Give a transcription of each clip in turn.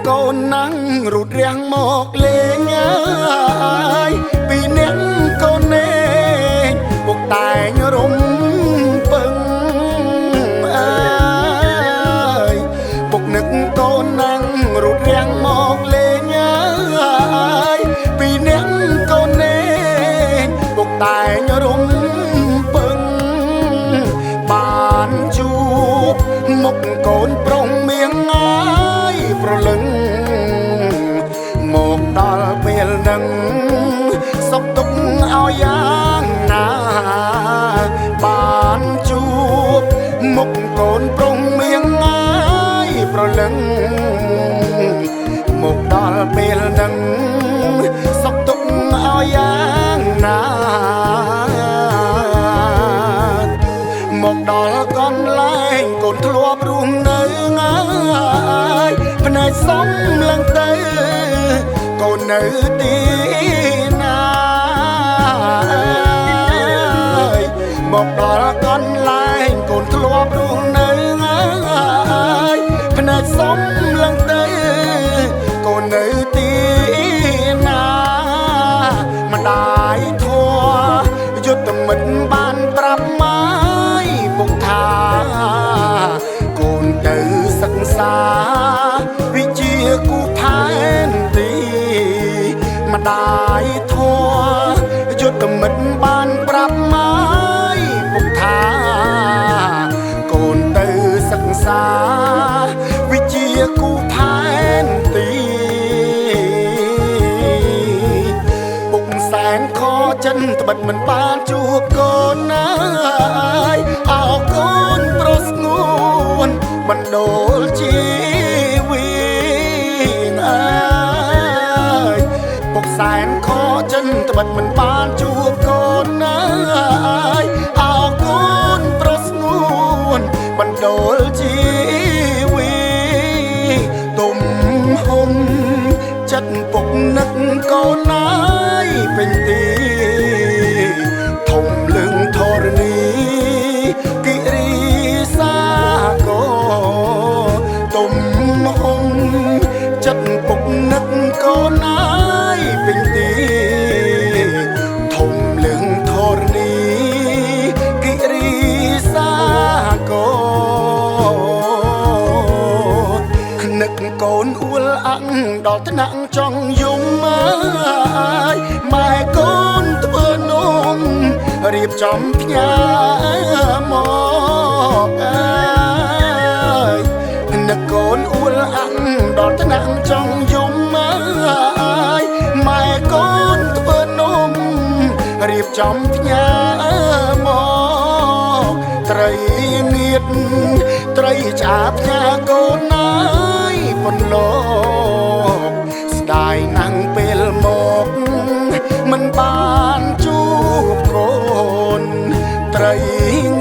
កូនណាំងរត់រាំងមកលេងអើយពីអ្នកកូននេពុកតែងរំពឹងអើយពុកនឹកកូនណាំងរត់រាំងមកលេងអើយពីអ្នកកូននេពុកតែងរំពឹងបានជួបមុខកូនប្រុងមៀងអើយប្រលឹងមកដល់ពេលនឹងសុខទុក្ខឲ្យយ៉ាងណាបានជួបមុខកូនប្រុងមៀងអើយប្រលឹងមកដល់ពេលនឹងសុខទុក្ខឲ្យយ៉ាងណាមកដល់កន្លែងកូនធ្លាប់រស់នៅងាយភ្នែកសំឡឹងទៅកូននៅទីណាមកដល់កន្លែងកូនធ្លាប់រស់នៅងាយភ្នែកសំឡឹងទៅកូននៅទីណាម្ដាយធัวយុទ្ធមិត្តបានប្រាប់មកពុកថាកូនទៅសិក្សាវិជ្ជាគូផែនទីម្ដាយធัวយុទ្ធមិត្តបានប្រាប់មកពុកថាកូនទៅសិក្សាវិជ្ជាគូផែនទីពុកសែនខចិនត្បិតមិនបានជួបកូនណាយអោកូនប្រុសស្ងួនបណ្ដូលជីវិតអើយពុកសែនខចិនត្បិតមិនបានជួបកូនណាយអោកូនប្រុសស្ងួនបណ្ដូលជីវិតទុំហុំចិត្តពុកនឹកកូនណាយពេញទីធំលឹងធរណីគិរីសាកោទុំហុំចិត្តពុកនឹកកូនណាយពេញទីធំលឹងធរណីគិរីសាកោនឹកកូនអួលអាំងដល់ថ្នាក់ចង់យំអើយម៉ែកូនធ្វើនំរៀបចំផ្ញើមកអើយនឹកកូនអួលអាំងដល់ថ្នាក់ចង់យំអើយម៉ែកូនធ្វើនំរៀបចំផ្ញើមកត្រីងៀតត្រីឆ្អាផ្ញើកូនណាយប៉ុនលោកស្ដាយណាំងពេលមកមិនបានជួបកូនត្រី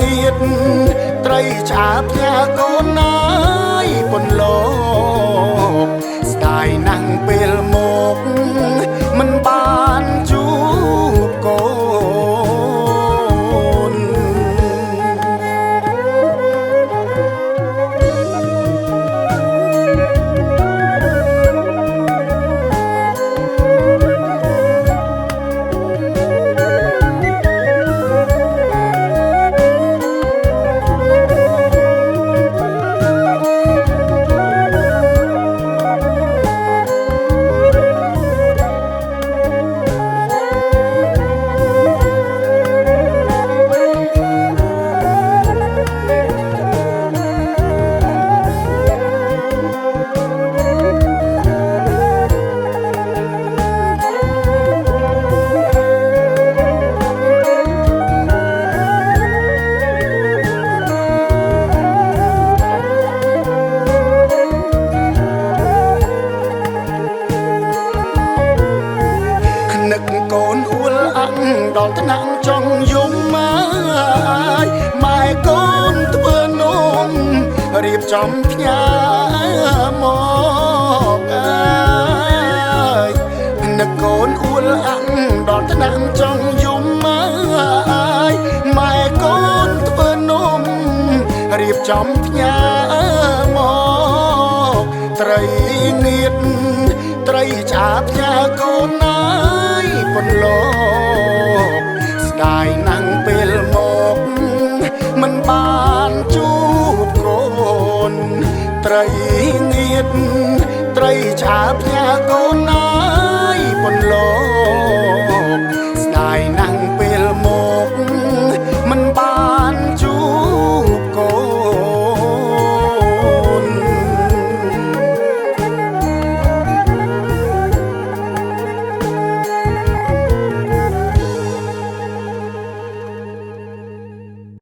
ងៀតត្រីឆ្អាផ្ញើកូនណាយប៉ុនលោកស្ដាយណាំងពេលមកមិនបានជួបកូននឹកកូនអួលអាំងដល់ថ្នាក់ចង់យំអើយម៉ែកូនធ្វើនំរៀបចំផ្ញើមកអើយនឹកកូនអួលអាំងដល់ថ្នាក់ចង់យំអើយម៉ែកូនធ្វើនំរៀបចំផ្ញើមក ត្រីងៀតត្រីឆាបញ៉ាកូនណាយពន្លកស្ដាយណាំងពេលមកមិនបានជួបកូនត្រីងៀតត្រីឆាបញ៉ាកូនណាយពន្លក